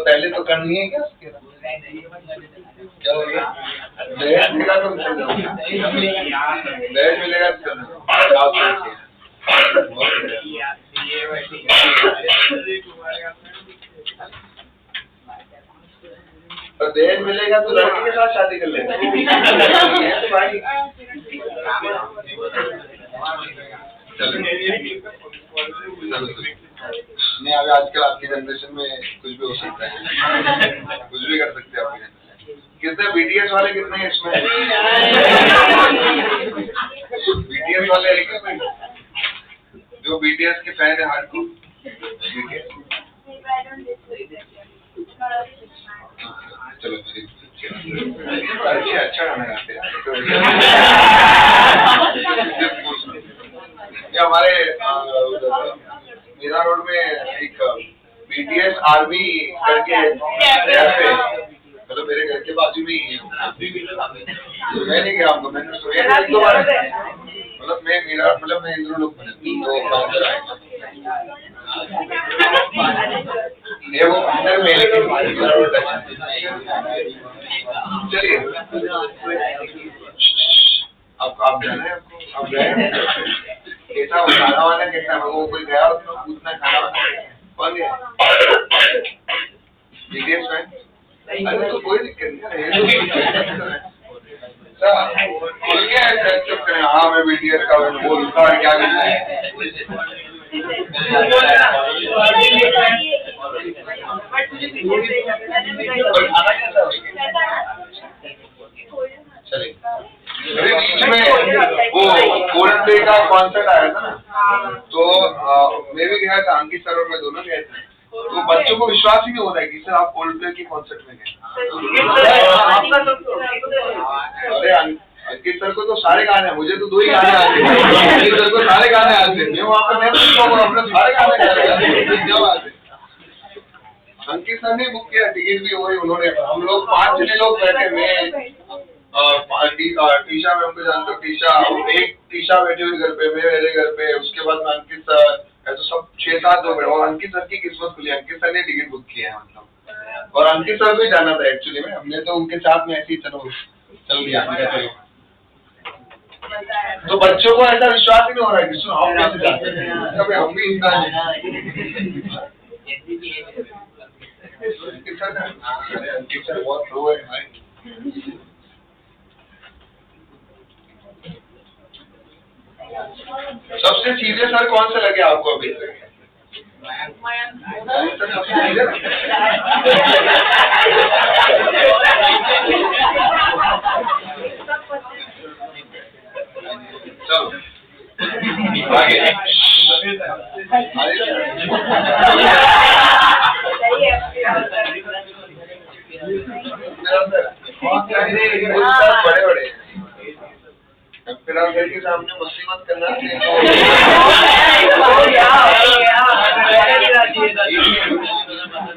पहले तो करनी है क्या उसके क्या हो गया? दहेज मिलेगा तो चल जाओ, दहेज मिलेगा तो चल जाओ। और दहेज मिलेगा तो लड़की के साथ शादी कर लेगा तो भाई। नहीं, अभी आजकल आपकी जनरेशन में कुछ भी हो सकता है, कुछ भी कर सकते हैं आपकी। कितने बीटीएस वाले कितने हैं इसमें? बीटीएस वाले है क्या भाई? जो बीटीएस के फैन है हार्डकोर बीटीएस? चलो अच्छा गाना गाते हैं। हमारे मीरा रोड में एक बीटीएस आर्मी करके मतलब मेरे घर के बाजू में ही है। मैं नहीं गया आपको, मैंने सुना एक दो बार, मतलब मैं मीरा मतलब मैं इंद्र लोग तो काउंटर आए वो अंदर मेले के चलिए आप जाना है आपको, आप गए कैसा वो खाना वाना कैसा वो कोई गया उसमें पूछना खाना वाना कौन गया? बीटीएस में? अरे तो कोई दिक्कत नहीं है। हाँ मैं बीटीएस का बोलता और क्या करना है। चलिए बीच में वो गोल्ड प्ले का कॉन्सर्ट आया था ना, तो मैं भी गया था, अंकित सर और मैं दोनों गए थे। तो बच्चों को विश्वास ही नहीं हो रहा है कि सर आप गोल्ड प्ले की कॉन्सर्ट में गए। अरे अंकित सर को तो सारे गाने, मुझे तो 2 ही गाने आते हैं, अंकित सर को सारे गाने आते हैं। मैं वहाँ पर अपने सारे गाने अंकित सर ने बुक किया, टिकट भी वही उन्होंने। हम लोग 5 लोग बैठे, मैं टीशा मैम को जानते हो, टीशा एक टीशा बैठी हुई घर पे, मैं मेरे घर पे, उसके बाद में अंकित सर, ऐसे सब 6-7 लोग बैठे। और अंकित सर की किस्मत खुली, अंकित सर ने टिकट बुक किया है मतलब। और अंकित सर भी जाना था एक्चुअली में, हमने तो उनके साथ में ऐसे ही चल दिया। चलो तो बच्चों को ऐसा विश्वास ही नहीं हो रहा है कि हम कैसे जाते हैं, हम भी इंसान हैं। अंकित सर बहुत प्रो है भाई। सबसे सीधे सर कौन से लगे आपको अभी? चलो आगे बड़े फिर के सामने मस्ती मत करना।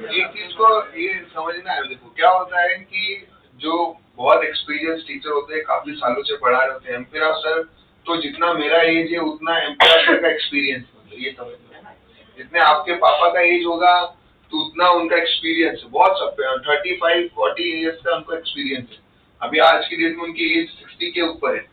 एक चीज को ये समझना है, देखो क्या होता है कि जो बहुत एक्सपीरियंस टीचर होते हैं, काफी सालों से पढ़ा रहे होते हैं, एम्पिरा सर तो जितना मेरा एज है उतना एम्पिरा सर का एक्सपीरियंस, ये समझना है। जितने आपके पापा का एज होगा तो उतना उनका एक्सपीरियंस है। बहुत सब 35-40 ईयर्स का उनको एक्सपीरियंस है। अभी आज की डेट में उनकी एज 60 के ऊपर है,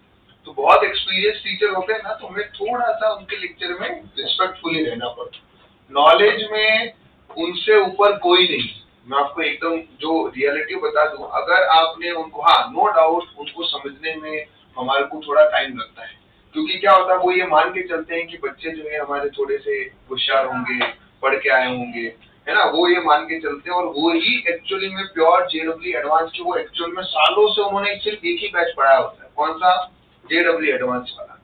तो बहुत एक्सपीरियंस टीचर होते हैं ना, तो हमें थोड़ा सा उनके लेक्चर में रिस्पेक्टफुली रहना पड़ता है। नॉलेज में उनसे ऊपर कोई नहीं। मैं आपको एकदम जो रियलिटी बता दूं, अगर आपने उनको, हाँ नो डाउट उनको समझने में हमारे को थोड़ा टाइम लगता है, क्योंकि क्या होता है वो ये मान के चलते हैं कि बच्चे जो है हमारे थोड़े से होशियार होंगे, पढ़ के आए होंगे, है ना, वो ये मान के चलते हैं। और वो ही एक्चुअली में प्योर जेडब्ल्यू एडवांस की, वो एक्चुअल में सालों से उन्होंने सिर्फ एक ही बैच पढ़ाया होता है। कौन सा? जेडब्ल्यू एडवांस वाला।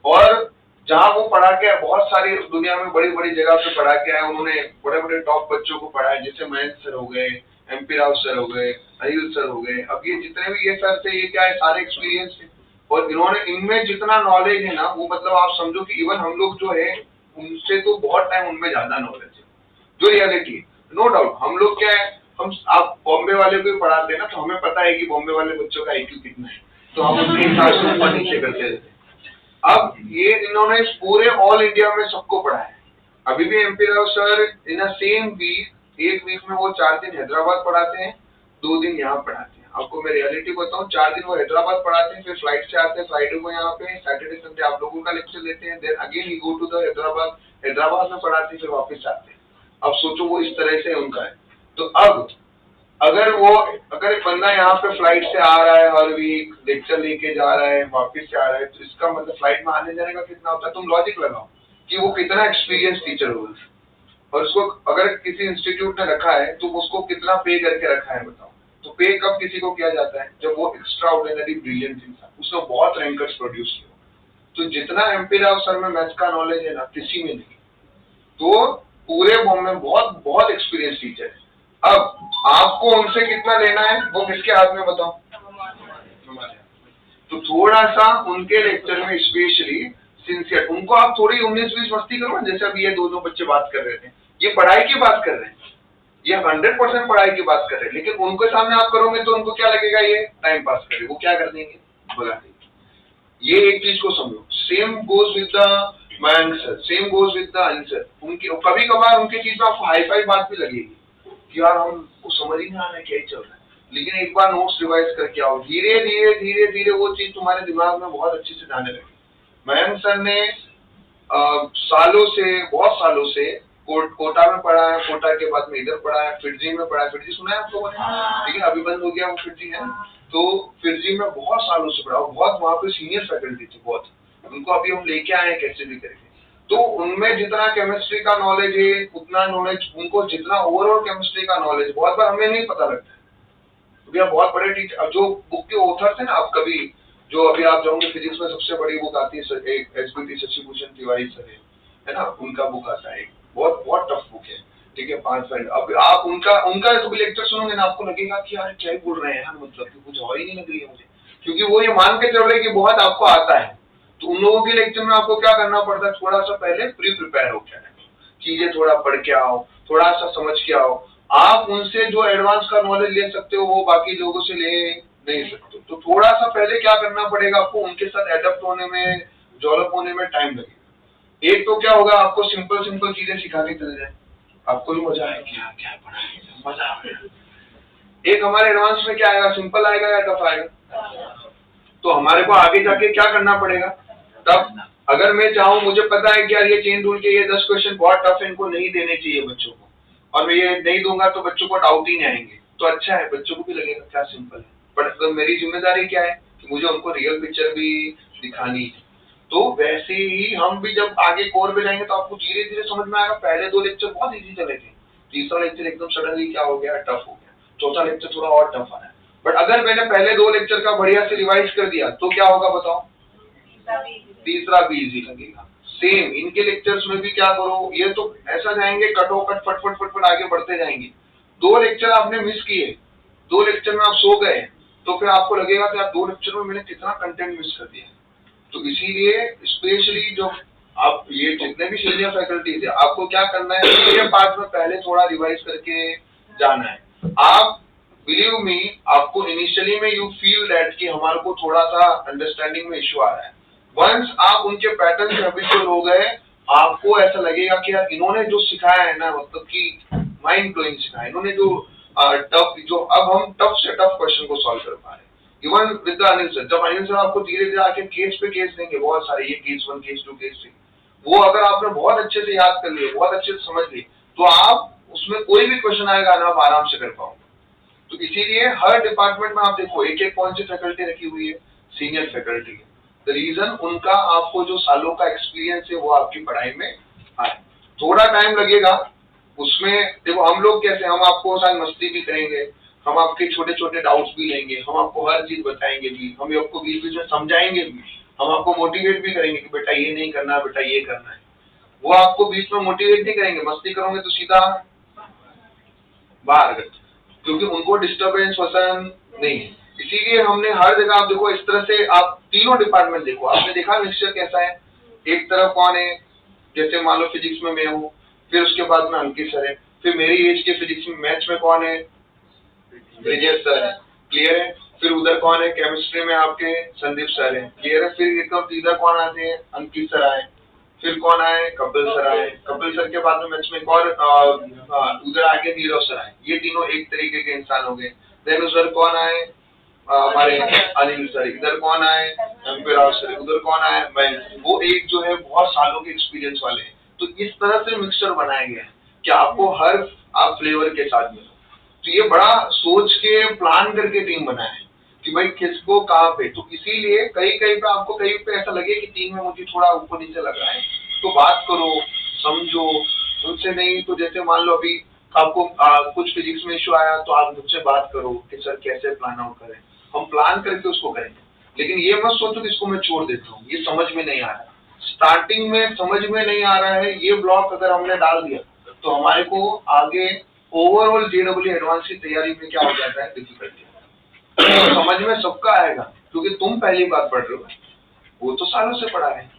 और जहाँ वो पढ़ा के बहुत सारी दुनिया में बड़ी बड़ी जगह पे पढ़ा के आए, उन्होंने बड़े बड़े टॉप बच्चों को पढ़ाया, जैसे मयंक सर हो गए, एमपी राव सर हो गए, अनिल सर हो गए। अब ये जितने भी ये सर थे, ये क्या है, सारे एक्सपीरियंस थे। और इन्होंने, इनमें जितना नॉलेज है ना, वो मतलब आप समझो कि इवन हम लोग जो है उनसे तो बहुत टाइम उनमें ज्यादा नॉलेज है, जो रियलिटी। नो डाउट हम लोग क्या है, हम आप बॉम्बे वाले को भी पढ़ाते हैं ना, तो हमें पता है कि बॉम्बे वाले बच्चों का IQ कितना है, तो हम उनके हिसाब से ऊपर नीचे करते रहते हैं। अब ये इन्होंने पूरे ऑल इंडिया में सबको पढ़ाया है। अभी भी MP Rao sir in a same week एक वीक में वो 4 दिन हैदराबाद पढ़ाते हैं, 2 दिन यहाँ पढ़ाते हैं। आपको मैं रियलिटी बताऊँ, 4 दिन वो हैदराबाद पढ़ाते हैं, फिर फ्लाइट से आते हैं, फ्राइडे को यहाँ पे, सैटरडे संडे आप लोगों का लेक्चर लेते हैं, then again he go to the Hyderabad, Hyderabad में पढ़ाते हैं, फिर वापस आते हैं। अब सोचो वो इस तरह से उनका है। तो अब अगर एक बंदा यहाँ पे फ्लाइट से आ रहा है, हर वीक लेक्चर लेके जा रहा है, वापस से आ रहा है, तो इसका मतलब फ्लाइट में आने जाने का कितना होता है, तुम लॉजिक लगाओ कि वो कितना एक्सपीरियंस टीचर होगा। और उसको अगर किसी इंस्टीट्यूट ने रखा है तो उसको कितना पे करके रखा है बताओ। तो पे कब किसी को किया जाता है, जब वो एक्स्ट्रा ऑर्डिनरी ब्रिलियंट इंसान, उसने बहुत रैंकर्स प्रोड्यूस किया। तो जितना एमपी राव सर में मैथ्स का नॉलेज है ना, किसी में नहीं। तो पूरे बॉम्बे में बहुत बहुत एक्सपीरियंस टीचर है। अब आपको उनसे कितना लेना है वो किसके हाथ में बताओ, हमारे। तो थोड़ा सा उनके लेक्चर में स्पेशली सिंसियर, उनको आप थोड़ी 19-20 मस्ती करो, जैसे अब ये दो बच्चे बात कर रहे थे, ये पढ़ाई की बात कर रहे हैं, ये 100% पढ़ाई की बात कर रहे हैं, लेकिन उनके सामने आप करोगे तो उनको क्या लगेगा, ये टाइम पास करे। वो क्या कर देंगे, भगा देंगे। ये एक चीज को समझो। Same goes with the answer, same goes with the answer. उनकी कभी कभार उनकी चीज में आपको हाई फाई बात भी लगेगी कि यार हमको समझ ही नहीं आ रहा है क्या ही चल रहा है, लेकिन एक बार नोट्स रिवाइज करके आओ, धीरे धीरे धीरे धीरे वो चीज तुम्हारे दिमाग में बहुत अच्छे से जाने लगी। मयंक सर ने सालों से, बहुत सालों से कोटा में पढ़ा है, कोटा के बाद में इधर पढ़ा है, फिरजी में पढ़ा है। फिरजी सुना है आप लोगों ने, लेकिन अभी बंद हो गया वो फिरजी है। तो फिरजी में बहुत सालों से पढ़ा, बहुत वहां पे सीनियर फैकल्टी थी बहुत, उनको अभी हम लेके आए हैं कैसे भी करके। तो उनमें जितना केमिस्ट्री का नॉलेज है उतना नॉलेज उनको, जितना ओवरऑल केमिस्ट्री का नॉलेज बहुत बार हमें नहीं पता लगता है। तो बहुत बड़े टीचर, जो बुक के ऑथर थे ना, आप कभी जो अभी आप जाओगे फिजिक्स में सबसे बड़ी बुक आती है एक एसबीटी शशिभूषण तिवारी सर है ना, उनका बुक आता है, बहुत बहुत टफ बुक है, ठीक है, 5 फ्रेंड। अब आप उनका तो लेक्चर सुनोगे ना, आपको लगेगा कि यार क्या ही बोल रहे हैं यार, मतलब कि कुछ और ही नहीं लग रही है मुझे, क्योंकि वो ये मान के चल रहे कि बहुत आपको आता है। तो उन लोगों के लेक्चर में आपको क्या करना पड़ता है, थोड़ा सा पहले प्रिपेयर होकर आना, चीजें थोड़ा पढ़ के आओ, थोड़ा सा समझ के आओ। आप उनसे जो एडवांस का नॉलेज ले सकते हो वो बाकी लोगों से ले नहीं सकते। तो थोड़ा सा पहले क्या करना पड़ेगा आपको, उनके साथ एडप्ट होने में, डेवलप होने में टाइम लगेगा। एक तो क्या होगा, आपको सिंपल सिंपल चीजें सिखा के चल जाए, आपको भी मजा आएगा, क्या क्या पढ़ाएंगे, मजा आएगा। एक हमारे एडवांस में क्या आएगा, सिंपल आएगा या टफ आएगा। तो हमारे को आगे जाके क्या करना पड़ेगा, तब अगर मैं चाहूँ, मुझे पता है कि यार ये चेन रूल के ये 10 क्वेश्चन बहुत टफ है, इनको नहीं देने चाहिए बच्चों को, और मैं ये नहीं दूंगा तो बच्चों को डाउट ही नहीं आएंगे, तो अच्छा है, बच्चों को भी लगेगा क्या सिंपल है। बट तो मेरी जिम्मेदारी क्या है कि मुझे उनको रियल पिक्चर भी दिखानी है। तो वैसे ही हम भी जब आगे कोर पे जाएंगे तो आपको धीरे धीरे समझ में आएगा। पहले 2 लेक्चर बहुत इजी चले थे, तीसरा लेक्चर एकदम सडनली क्या हो गया, टफ हो गया, चौथा लेक्चर थोड़ा और टफ आ रहा है। बट अगर मैंने पहले 2 लेक्चर का बढ़िया से रिवाइज कर दिया तो क्या होगा बताओ, तीसरा भी इजी लगेगा। सेम इनके लेक्चर्स में भी क्या करो, ये तो ऐसा जाएंगे कटो कट फटफट फटफट आगे बढ़ते जाएंगे। 2 लेक्चर आपने मिस किए, 2 लेक्चर में आप सो गए, तो फिर आपको लगेगा कि यार 2 लेक्चर में मैंने कितना कंटेंट मिस कर दिया। तो इसीलिए स्पेशली जो आप ये जितने भी सीनियर फैकल्टी है, आपको क्या करना है, ये पार्ट में पहले थोड़ा रिवाइज करके जाना है। आप बिलीव मी, आपको इनिशियली में यू फील दैट कि हमारे को थोड़ा सा अंडरस्टैंडिंग में इश्यू आ रहा है। वंस आप उनके पैटर्न से हैबिचुअल हो गए, आपको ऐसा लगेगा कि यार इन्होंने जो सिखाया है ना, मतलब कि माइंड ब्लोइंग सिखाया, इन्होंने जो टफ, जो अब हम टफ से टफ क्वेश्चन को सॉल्व कर पा रहे हैं। इवन विद अनिल सर, जब अनिल सर आपको धीरे धीरे आके केस पे केस देंगे, बहुत सारे, ये केस 1 केस 2 केस 3, वो अगर आपने बहुत अच्छे से याद कर लिए, बहुत अच्छे से समझ लिए, तो आप उसमें कोई भी क्वेश्चन आएगा ना, आप आराम से कर पाओगे। तो इसीलिए हर डिपार्टमेंट में आप देखो एक एक कौन सी फैकल्टी रखी हुई है, सीनियर फैकल्टी है। द रीजन उनका, आपको जो सालों का एक्सपीरियंस है वो आपकी पढ़ाई में आए। थोड़ा टाइम लगेगा उसमें, देखो हम लोग कैसे, हम आपको साथ मस्ती भी करेंगे, हम आपके छोटे छोटे डाउट्स भी लेंगे, हम आपको हर चीज बताएंगे भी, हम आपको बीच बीच में समझाएंगे भी, हम आपको मोटिवेट भी करेंगे कि बेटा ये नहीं करना, बेटा ये करना है। वो आपको बीच में मोटिवेट नहीं करेंगे, मस्ती करोगे तो सीधा बाहर, क्योंकि उनको डिस्टरबेंस पसंद नहीं है। इसीलिए हमने हर जगह, आप देखो इस तरह से, आप तीनों डिपार्टमेंट देखो, आपने देखा मिक्सचर कैसा है। एक तरफ कौन है, जैसे मान लो फिजिक्स में मैं हूँ, फिर उसके बाद में अंकित सर है, फिर मेरी एज के फिजिक्स में मैथ्स में कौन है, ब्रिजेश सर है, क्लियर है। फिर उधर कौन है, केमिस्ट्री में आपके संदीप सर है, क्लियर है। फिर एकदम इधर कौन आते हैं, अंकित सर आए, फिर कौन आए, कपिल सर आए, कपिल सर के बाद में मैच में एक और उधर आगे नीरव सर आए। ये तीनों एक तरीके के इंसान हो गए। देन उधर कौन आए, हमारे अनिल सर। इधर कौन आए, एमपी राव सर। उधर कौन आए, मैं। वो एक जो है बहुत सालों के एक्सपीरियंस वाले हैं। तो इस तरह से मिक्सचर बनाया गया है कि आपको हर आप फ्लेवर के साथ मिलो। तो ये बड़ा सोच के प्लान करके टीम बनाया है कि भाई किसको कहाँ पे। तो इसीलिए कहीं कहीं पे आपको कहीं पे ऐसा लगे कि टीम में मुझे थोड़ा ऊपर नीचे लग रहा है, तो बात करो, समझो उनसे। नहीं तो जैसे मान लो अभी आपको कुछ फिजिक्स में इश्यू आया तो आप मुझसे बात करो कि सर कैसे प्लान आउट करें, हम प्लान करके उसको करेंगे। लेकिन ये मत सोचो कि इसको मैं छोड़ देता हूँ, ये समझ में नहीं आ रहा। स्टार्टिंग में समझ में नहीं आ रहा है, ये ब्लॉक अगर हमने डाल दिया तो हमारे को आगे ओवरऑल जेडब्ल्यू एडवांस की तैयारी में क्या हो जाता है, डिफिकल्टी। समझ में सबका आएगा क्योंकि तुम पहली बार पढ़ रहे हो, वो तो सालों से पढ़ा है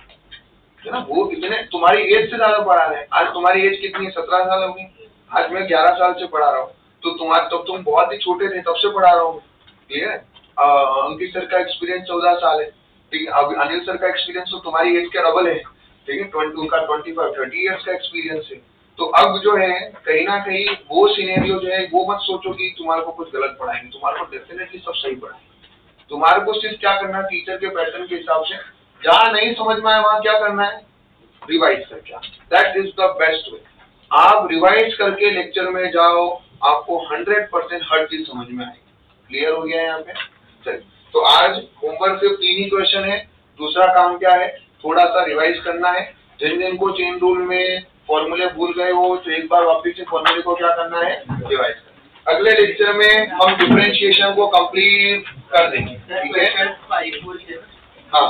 ना। वो इतने तुम्हारी एज से ज्यादा पढ़ा है। आज तुम्हारी एज कितनी है, 17 साल होगी। आज मैं 11 साल से पढ़ा रहा हूँ। तो तुम्हारे तब तुम बहुत ही छोटे थे, तब से पढ़ा रहा हूँ। क्लियर है। अंकित सर का एक्सपीरियंस 14 साल है, ठीक है। अब अनिल सर का एक्सपीरियंस तो तुम्हारी एज का डबल है, ठीक है। 20 उनका 25-30 ईयर्स का एक्सपीरियंस है। तो अब जो है कहीं ना कहीं वो सिनेरियो जो है, वो मत सोचो कि तुम्हारे को कुछ गलत पढ़ाएंगे, तुम्हारे को डेफिनेटली सब सही पढ़ाएंगे। तुम्हारे को सिर्फ क्या करना है, टीचर के पैटर्न के हिसाब से जहाँ नहीं समझ में आए वहां क्या करना है, रिवाइज करके। That is the best way. आप रिवाइज करके लेक्चर में जाओ, आपको 100% हर चीज समझ में आएगी। क्लियर हो गया यहाँ पे। चलिए, तो आज होमवर्क सिर्फ 3 ही क्वेश्चन है। दूसरा काम क्या है, थोड़ा सा रिवाइज करना है। जिन जिन को चेन रूल में फॉर्मूले भूल गए हो तो एक बार वापस से फॉर्मूले को क्या करना है, रिवाइज करना। अगले लेक्चर में हम डिफरेंशिएशन को कंप्लीट कर देंगे, ठीक है। हाँ,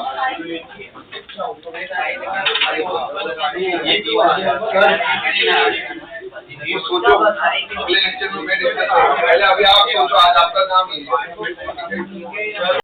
ये सोचो अगले लेक्चर में मैं डिस्कस करूंगा। पहले अभी आप सोचो, आज आपका काम ही है।